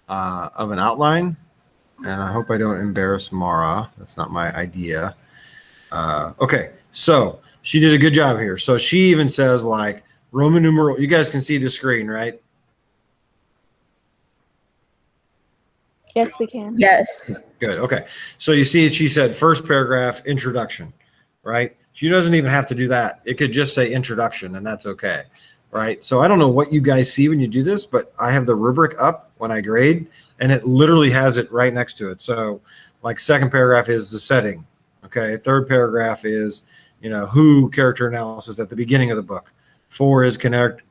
of an outline. And I hope I don't embarrass Mara. That's not my idea. Okay, so she did a good job here. So she even says like Roman numeral. You guys can see the screen, right? Yes, we can. Yes. Good. Okay. So you see, she said first paragraph introduction, right? She doesn't even have to do that. It could just say introduction, and that's okay, right? So I don't know what you guys see when you do this, but I have the rubric up when I grade, and it literally has it right next to it. So like second paragraph is the setting. Okay. Third paragraph is, who, character analysis at the beginning of the book. 4 is character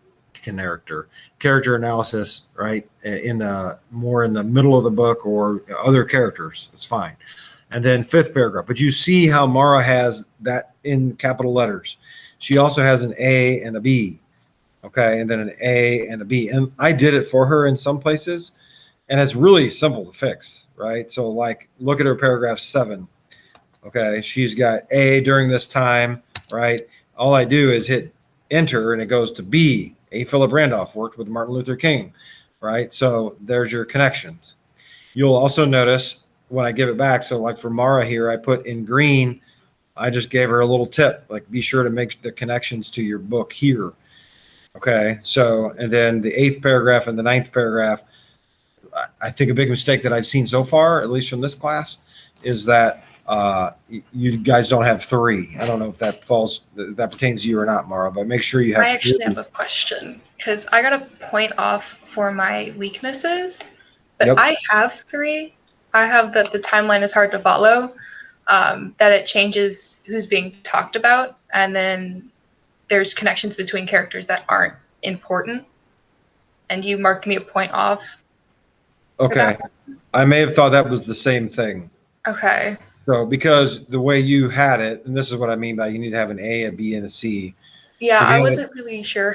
analysis, right? In the middle of the book or other characters. It's fine. And then 5th paragraph. But you see how Mara has that in capital letters. She also has an A and a B. Okay. And then an A and a B. And I did it for her in some places. And it's really simple to fix, right? So like look at her paragraph 7. Okay. She's got A during this time, right? All I do is hit enter and it goes to B. A. Philip Randolph worked with Martin Luther King, right? So there's your connections. You'll also notice when I give it back, so like for Mara here, I put in green, I just gave her a little tip, like be sure to make the connections to your book here. Okay, so, and then the 8th paragraph and the 9th paragraph, I think a big mistake that I've seen so far, at least from this class, is that you guys don't have 3. I don't know if that pertains to you or not, Mara, but make sure you have. I actually have a question because I got a point off for my weaknesses, but Yep. I have 3. I have that the timeline is hard to follow, that it changes who's being talked about, and then there's connections between characters that aren't important. And you marked me a point off. Okay, I may have thought that was the same thing. Okay. So because the way you had it, and this is what I mean by you need to have an A, a B, and a C. Yeah, If you I had- wasn't really sure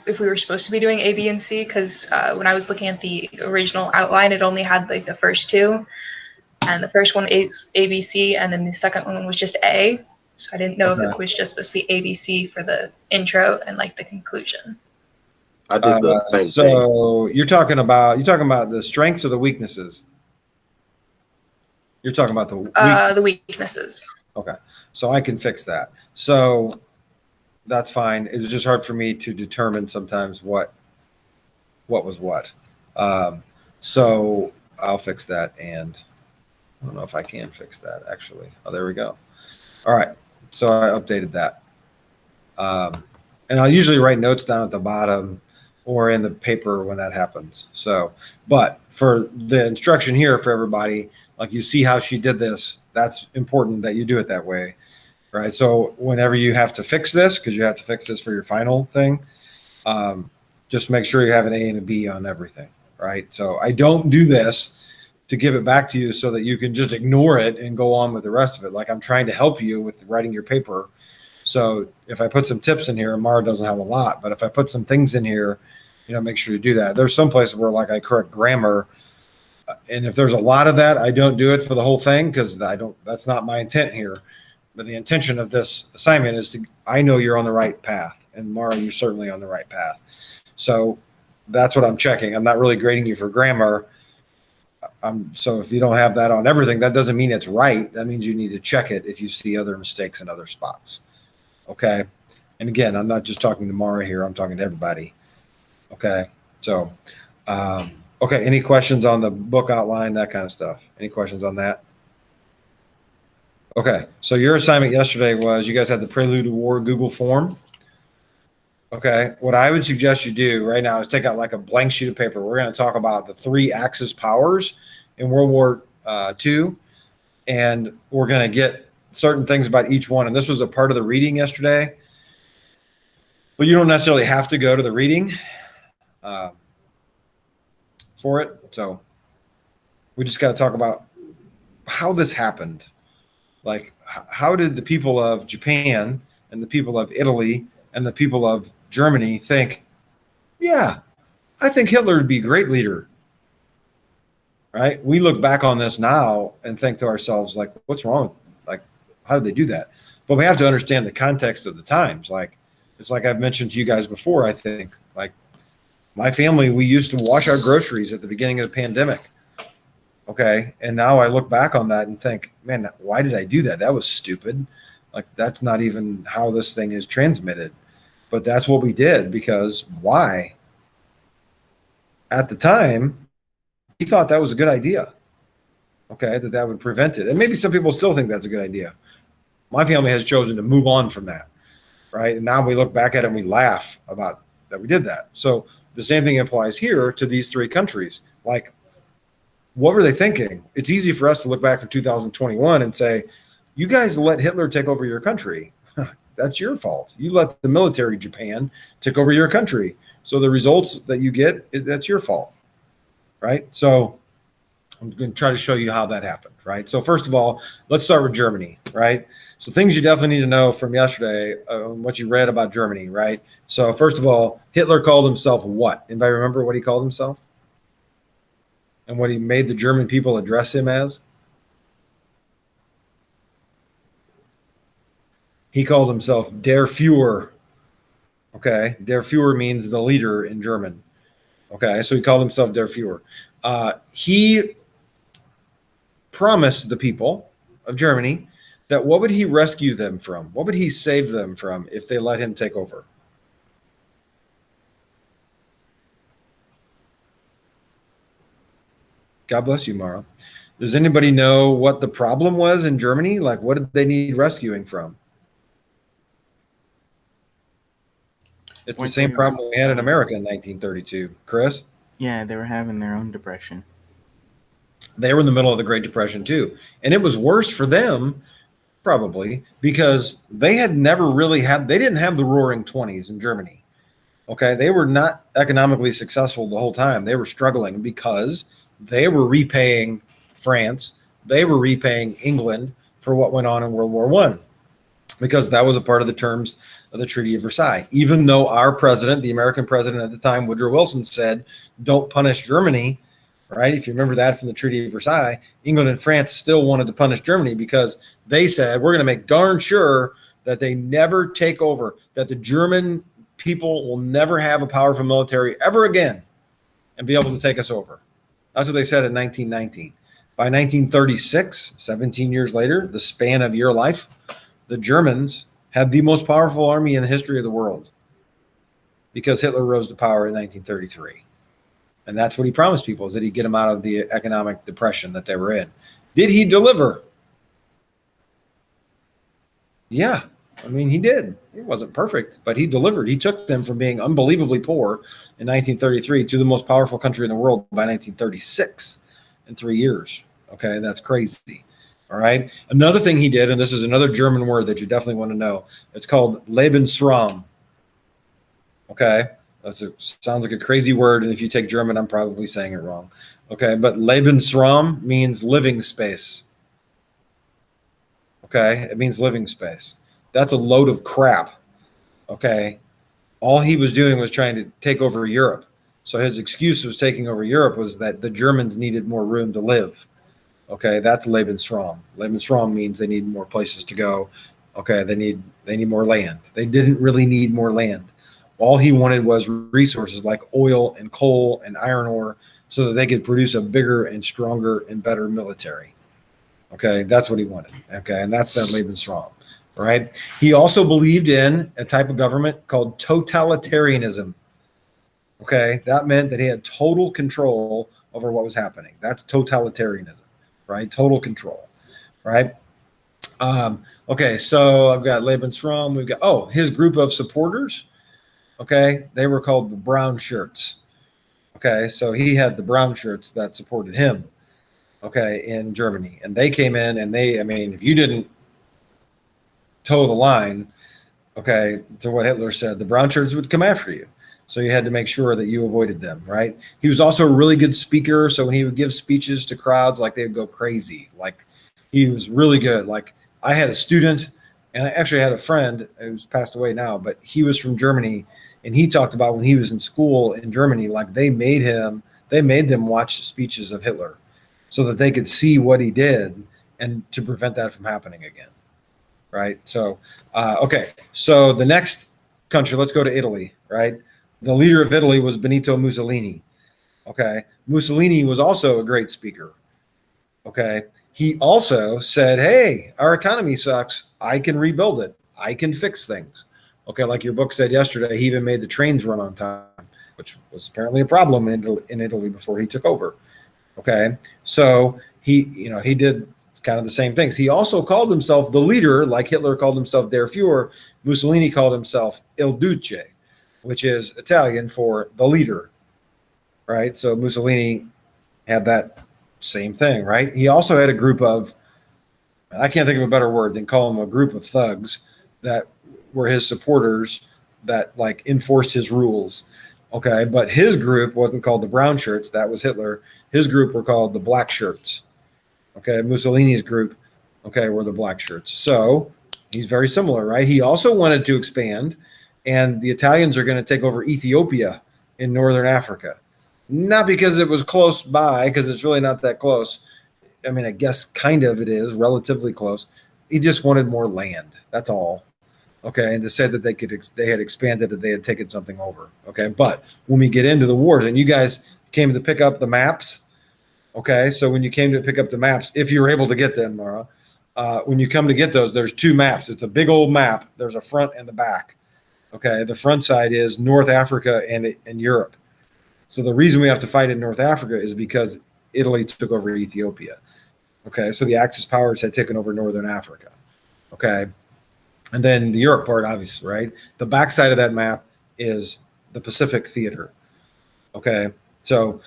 if we were supposed to be doing A, B, and C because when I was looking at the original outline, it only had like the first 2, and the first one is A, B, C, and then the second one was just A. So I didn't know if it was just supposed to be A, B, C for the intro and like the conclusion. I did the same thing. So you're talking about the strengths or the weaknesses? You're talking about The weaknesses. Okay, so I can fix that. So that's fine. It's just hard for me to determine sometimes what was what. So I'll fix that, and I don't know if I can fix that actually. Oh, there we go. All right, so I updated that. And I'll usually write notes down at the bottom or in the paper when that happens. So, but for the instruction here for everybody, like you see how she did this, that's important that you do it that way, right? So whenever you have to fix this, because you have to fix this for your final thing, just make sure you have an A and a B on everything, right? So I don't do this to give it back to you so that you can just ignore it and go on with the rest of it. Like I'm trying to help you with writing your paper. So if I put some tips in here, and Mara doesn't have a lot, but if I put some things in here, make sure you do that. There's some places where like I correct grammar. And if there's a lot of that, I don't do it for the whole thing because that's not my intent here. But the intention of this assignment is I know you're on the right path, and Mara, you're certainly on the right path. So that's what I'm checking. I'm not really grading you for grammar. So if you don't have that on everything, that doesn't mean it's right. That means you need to check it if you see other mistakes in other spots. Okay. And again, I'm not just talking to Mara here. I'm talking to everybody. Okay. So, okay. Any questions on the book outline, that kind of stuff? Any questions on that? Okay. So your assignment yesterday was you guys had the Prelude to War Google form. Okay. What I would suggest you do right now is take out like a blank sheet of paper. We're going to talk about the 3 Axis powers in World War II, and we're going to get certain things about each one. And this was a part of the reading yesterday, but you don't necessarily have to go to the reading for it. So we just got to talk about how this happened. Like, how did the people of Japan and the people of Italy and the people of Germany think, yeah, I think Hitler would be a great leader, right? We look back on this now and think to ourselves, like, what's wrong? Like, how did they do that? But we have to understand the context of the times. Like, it's like I've mentioned to you guys before, I think, like, My family, we used to wash our groceries at the beginning of the pandemic. Okay. And now I look back on that and think, man, why did I do that? That was stupid. Like, that's not even how this thing is transmitted. But that's what we did, because why? At the time, he thought that was a good idea. Okay. That would prevent it. And maybe some people still think that's a good idea. My family has chosen to move on from that. Right. And now we look back at it and we laugh about that we did that. So the same thing applies here to these three countries. Like, what were they thinking? It's easy for us to look back from 2021 and say, you guys let Hitler take over your country. That's your fault. You let the military Japan take over your country. So the results that you get, that's your fault. Right. So I'm going to try to show you how that happened. Right. So first of all, let's start with Germany. Right. So things you definitely need to know from yesterday, what you read about Germany. Right. So first of all, Hitler called himself what? Anybody remember what he called himself? And what he made the German people address him as? He called himself Der Führer. Okay. Der Führer means the leader in German. Okay. So he called himself Der Führer. He promised the people of Germany that what would he rescue them from? What would he save them from if they let him take over? God bless you, Mara. Does anybody know what the problem was in Germany? Like, what did they need rescuing from? It's the same problem we had in America in 1932. Chris? Yeah, they were having their own depression. They were in the middle of the Great Depression too. And it was worse for them, probably, because they had never really they didn't have the roaring 20s in Germany. Okay. They were not economically successful the whole time. They were struggling because they were repaying France. They were repaying England for what went on in World War I, because that was a part of the terms of the Treaty of Versailles. Even though our president, the American president at the time, Woodrow Wilson, said, don't punish Germany, right? If you remember that from the Treaty of Versailles, England and France still wanted to punish Germany because they said, we're going to make darn sure that they never take over, that the German people will never have a powerful military ever again and be able to take us over. That's what they said in 1919. By 1936, 17 years later, the span of your life, the Germans had the most powerful army in the history of the world because Hitler rose to power in 1933. And that's what he promised people, is that he'd get them out of the economic depression that they were in. Did he deliver? Yeah. I mean, he did. It wasn't perfect, but he delivered. He took them from being unbelievably poor in 1933 to the most powerful country in the world by 1936 in 3 years. Okay, that's crazy. All right. Another thing he did, and this is another German word that you definitely want to know. It's called Lebensraum. Okay. Sounds like a crazy word. And if you take German, I'm probably saying it wrong. Okay. But Lebensraum means living space. Okay. It means living space. That's a load of crap. Okay. All he was doing was trying to take over Europe. So his excuse was taking over Europe was that the Germans needed more room to live. Okay. That's Lebensraum. Lebensraum means they need more places to go. Okay. They need more land. They didn't really need more land. All he wanted was resources like oil and coal and iron ore so that they could produce a bigger and stronger and better military. Okay. That's what he wanted. Okay. And that's that Lebensraum. Right. He also believed in a type of government called totalitarianism. Okay. That meant that he had total control over what was happening. That's totalitarianism, right? Total control. Right. Okay. So I've got Lebensraum. We've got, his group of supporters. Okay. They were called the brown shirts. Okay. So he had the brown shirts that supported him. Okay. In Germany. And they came in and if you didn't toe the line, okay, to what Hitler said, the brown shirts would come after you. So you had to make sure that you avoided them, right? He was also a really good speaker. So when he would give speeches to crowds, like, they would go crazy. Like, he was really good. Like, I had a student, and I actually had a friend who's passed away now, but he was from Germany, and he talked about when he was in school in Germany, like, they made them watch speeches of Hitler so that they could see what he did and to prevent that from happening again. Right. So, okay. So the next country, let's go to Italy, right? The leader of Italy was Benito Mussolini. Okay. Mussolini was also a great speaker. Okay. He also said, hey, our economy sucks. I can rebuild it. I can fix things. Okay. Like your book said yesterday, he even made the trains run on time, which was apparently a problem in Italy before he took over. Okay. So he did kind of the same things. He also called himself the leader, like Hitler called himself Der Fuhrer. Mussolini called himself Il Duce, which is Italian for the leader. Right. So Mussolini had that same thing. Right. He also had a group of, I can't think of a better word than call them a group of thugs that were his supporters that like enforced his rules. Okay. But his group wasn't called the brown shirts. That was Hitler. His group were called the black shirts. Okay. Mussolini's group, okay, were the black shirts. So he's very similar, right? He also wanted to expand, and the Italians are going to take over Ethiopia in northern Africa. Not because it was close by, because it's really not that close. I mean, I guess kind of it is relatively close. He just wanted more land. That's all. Okay. And to say that they had expanded it, they had taken something over. Okay. But when we get into the wars, and you guys came to pick up the maps. Okay. So when you came to pick up the maps, if you were able to get them, Mara, when you come to get those, there's two maps. It's a big old map. There's a front and the back. Okay. The front side is North Africa and Europe. So the reason we have to fight in North Africa is because Italy took over Ethiopia. Okay. So the Axis powers had taken over Northern Africa. Okay. And then the Europe part, obviously, right? The backside of that map is the Pacific Theater. Okay. So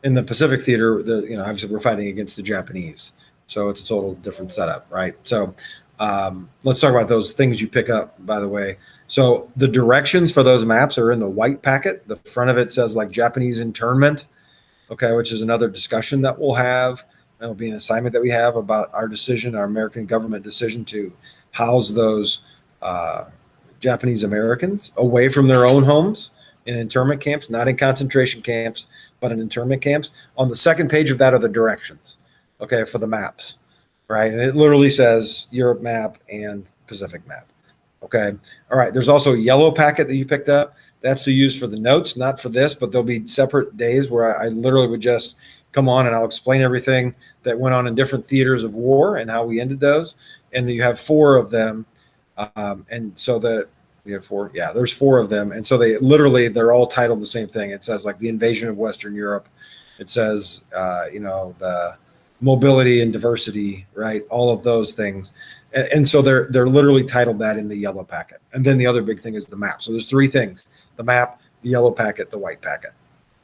in the Pacific Theater, obviously we're fighting against the Japanese. So it's a total different setup, right? So let's talk about those things you pick up, by the way. So the directions for those maps are in the white packet. The front of it says like Japanese internment, okay, which is another discussion that we'll have. That'll be an assignment that we have about our decision, our American government decision to house those Japanese Americans away from their own homes in internment camps, not in concentration camps, but in internment camps. On the second page of that are the directions, okay, for the maps, right? And it literally says Europe map and Pacific map. Okay. All right. There's also a yellow packet that you picked up. That's to use for the notes, not for this, but there'll be separate days where I literally would just come on and I'll explain everything that went on in different theaters of war and how we ended those. And then you have 4 of them. And so we have 4. Yeah, there's 4 of them. And so they're all titled the same thing. It says like the invasion of Western Europe. It says, the mobility and diversity, right? All of those things. And so they're literally titled that in the yellow packet. And then the other big thing is the map. So there's 3 things: the map, the yellow packet, the white packet,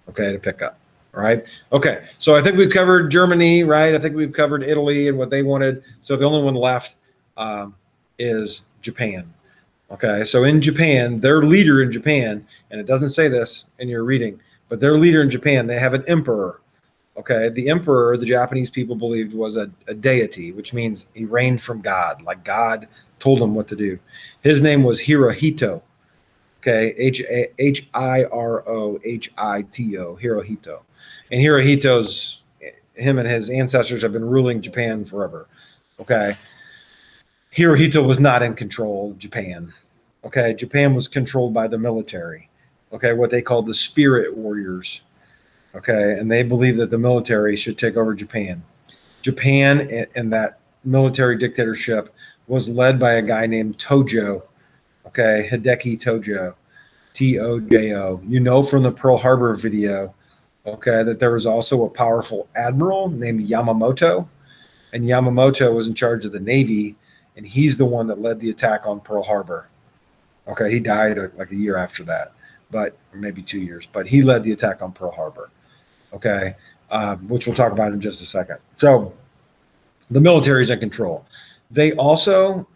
okay, to pick up. All right. Okay. So I think we've covered Germany, right? I think we've covered Italy and what they wanted. So the only one left is Japan. Okay. So in Japan, their leader in Japan, and it doesn't say this in your reading, but their leader in Japan, they have an emperor. Okay. The emperor, the Japanese people believed, was a deity, which means he reigned from God, like God told him what to do. His name was Hirohito. Okay. Hirohito, Hirohito. And Hirohito's, him and his ancestors have been ruling Japan forever. Okay. Hirohito was not in control of Japan. Okay. Japan was controlled by the military. Okay. What they called the spirit warriors. Okay. And they believed that the military should take over Japan. Japan and that military dictatorship was led by a guy named Tojo. Okay. Hideki Tojo. Tojo. You know from the Pearl Harbor video, okay, that there was also a powerful admiral named Yamamoto. And Yamamoto was in charge of the Navy, and he's the one that led the attack on Pearl Harbor. Okay, he died like a year after that, or maybe 2 years, but he led the attack on Pearl Harbor. Okay, which we'll talk about in just a second. So the military is in control. They also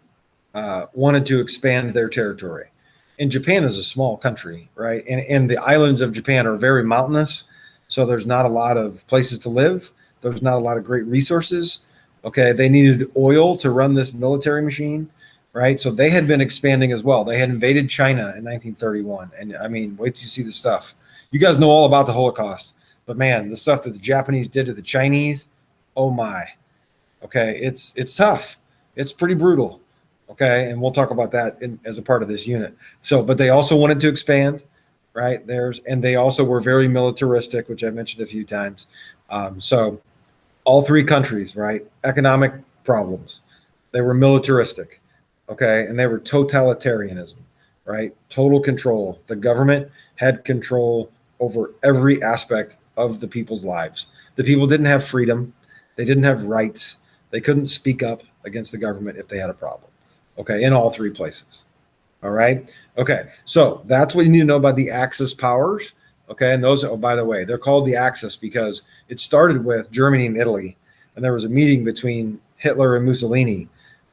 wanted to expand their territory. And Japan is a small country, right? And the islands of Japan are very mountainous, so there's not a lot of places to live. There's not a lot of great resources. Okay, they needed oil to run this military machine, right? So they had been expanding as well. They had invaded China in 1931. And I mean, wait till you see the stuff. You guys know all about the Holocaust, but man, the stuff that the Japanese did to the Chinese, oh my. Okay, it's tough. It's pretty brutal. Okay, and we'll talk about that as a part of this unit. So, but they also wanted to expand. right? And they also were very militaristic, which I mentioned a few times. So all three countries, right? Economic problems. They were militaristic, okay? And they were totalitarianism, right? Total control. The government had control over every aspect of the people's lives. The people didn't have freedom. They didn't have rights. They couldn't speak up against the government if they had a problem, okay? In all three places, all right? Okay, so that's what you need to know about the Axis powers, okay? And those, oh, by the way, they're called the Axis because it started with Germany and Italy, and there was a meeting between Hitler and Mussolini,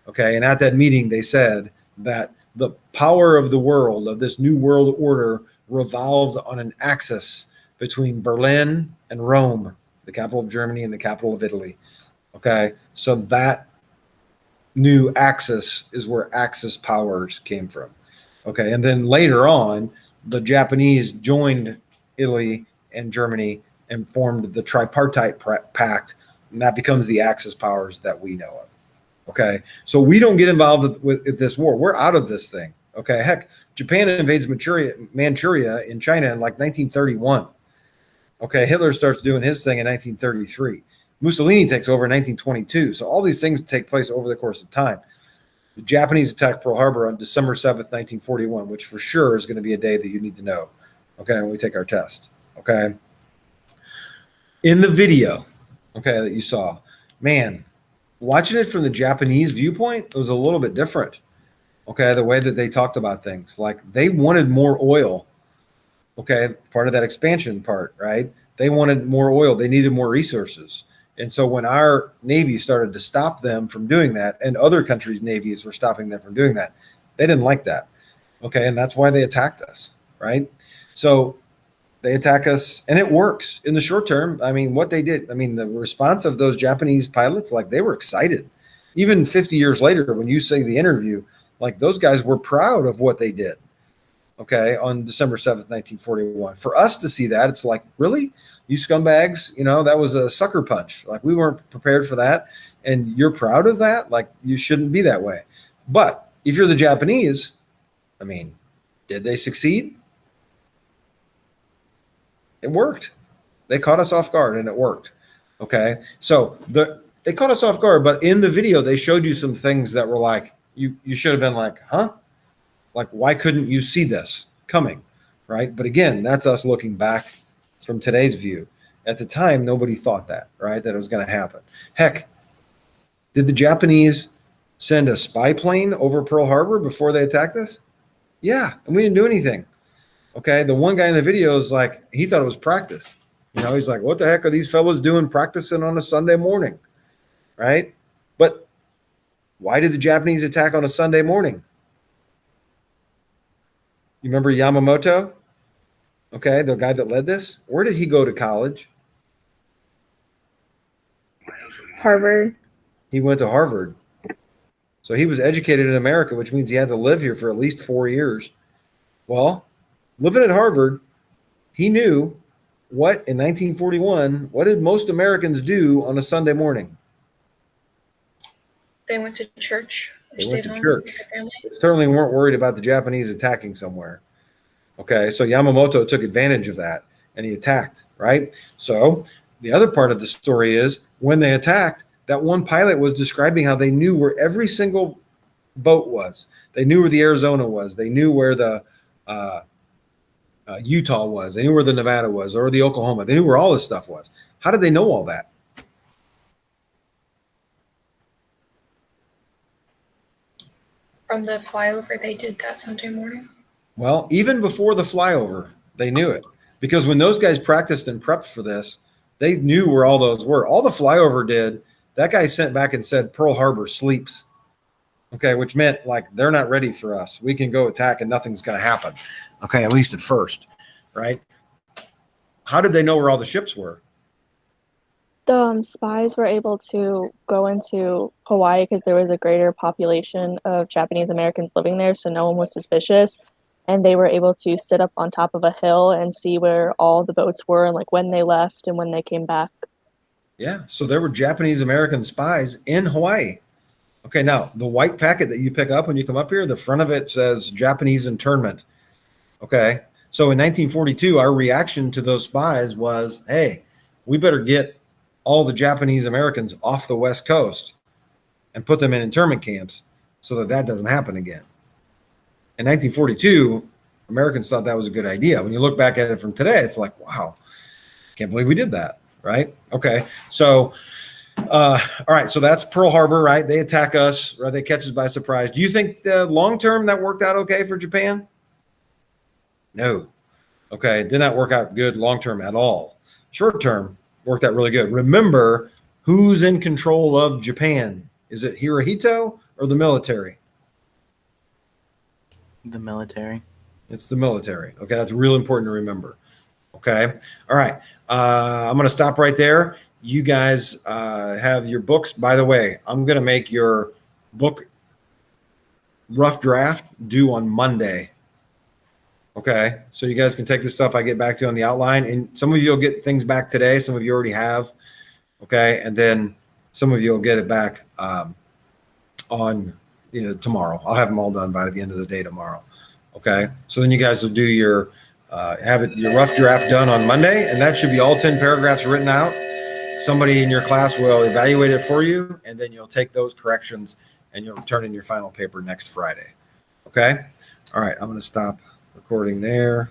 okay? And at that meeting, they said that the power of the world, of this new world order, revolved on an axis between Berlin and Rome, the capital of Germany and the capital of Italy, okay? So that new axis is where Axis powers came from. Okay, and then later on, the Japanese joined Italy and Germany and formed the tripartite pact, and that becomes the Axis powers that we know of. Okay, so we don't get involved with this war. We're out of this thing. Okay, heck, Japan invades Manchuria in China in like 1931. Okay, Hitler starts doing his thing in 1933. Mussolini takes over in 1922. So all these things take place over the course of time. The Japanese attacked Pearl Harbor on December 7th, 1941, which for sure is going to be a day that you need to know, okay, when we take our test, okay? In the video, okay, that you saw, man, watching it from the Japanese viewpoint, it was a little bit different, okay, the way that they talked about things. Like, they wanted more oil, okay, part of that expansion part, right? They wanted more oil. They needed more resources. And so when our Navy started to stop them from doing that, and other countries' navies were stopping them from doing that, they didn't like that. Okay, and that's why they attacked us, right? So they attack us, and it works in the short term. I mean, what they did, I mean, the response of those Japanese pilots, like, they were excited. Even 50 years later, when you say the interview, like, those guys were proud of what they did, okay, on December 7th, 1941. For us to see that, it's like, really? You scumbags, you know, that was a sucker punch. Like, we weren't prepared for that. And you're proud of that? Like, you shouldn't be that way. But if you're the Japanese, I mean, did they succeed? It worked. They caught us off guard and it worked. Okay. So they caught us off guard, but in the video, they showed you some things that were like, you should have been like, huh? Like, why couldn't you see this coming? Right. But again, that's us looking back from today's view. At the time, nobody thought that, right? That it was going to happen. Heck, did the Japanese send a spy plane over Pearl Harbor before they attacked us? Yeah, and we didn't do anything. Okay, the one guy in the video is like, he thought it was practice. You know, he's like, what the heck are these fellows doing practicing on a Sunday morning, right? But why did the Japanese attack on a Sunday morning? You remember Yamamoto? Okay, the guy that led this, where did he go to college? Harvard. He went to Harvard. So he was educated in America, which means he had to live here for at least 4 years. Well, living at Harvard, he knew what, in 1941, what did most Americans do on a Sunday morning? They went to church. They Stayed went to home church. with their family. They certainly weren't worried about the Japanese attacking somewhere. Okay, so Yamamoto took advantage of that and he attacked, right? So the other part of the story is when they attacked, that one pilot was describing how they knew where every single boat was. They knew where the Arizona was. They knew where the Utah was. They knew where the Nevada was, or the Oklahoma. They knew where all this stuff was. How did they know all that? From the flyover they did that Sunday morning. Well, even before the flyover, they knew it. Because when those guys practiced and prepped for this, they knew where all those were. All the flyover did, that guy sent back and said Pearl Harbor sleeps. Okay, which meant like they're not ready for us. We can go attack and nothing's going to happen. Okay, at least at first, right? How did they know where all the ships were? The spies were able to go into Hawaii because there was a greater population of Japanese Americans living there, so no one was suspicious. And they were able to sit up on top of a hill and see where all the boats were, and like when they left and when they came back. Yeah, so there were Japanese American spies in Hawaii. Okay, now the white packet that you pick up when you come up here, the front of it says Japanese internment. Okay, So in 1942, our reaction to those spies was, hey, we better get all the Japanese Americans off the West Coast and put them in internment camps so that that doesn't happen again. In 1942, Americans thought that was a good idea. When you look back at it from today, it's like, wow, can't believe we did that, right? Okay, so, all right, so that's Pearl Harbor, right? They attack us, right? They catch us by surprise. Do you think the long term that worked out okay for Japan? No. Okay, it did not work out good long term at all. Short term worked out really good. Remember, who's in control of Japan? Is it Hirohito or the military? The military. It's the military. Okay, that's real important to remember. Okay, all right. I'm going to stop right there. You guys have your books. By the way, I'm going to make your book rough draft due on Monday. Okay, so you guys can take the stuff I get back to you on the outline, and some of you will get things back today. Some of you already have. Okay, and then some of you will get it back on tomorrow. I'll have them all done by the end of the day tomorrow. Okay, so then you guys will do your your rough draft done on Monday, and that should be all 10 paragraphs written out. Somebody in your class will evaluate it for you, and then you'll take those corrections and you'll turn in your final paper next Friday. Okay, all right, I'm going to stop recording there.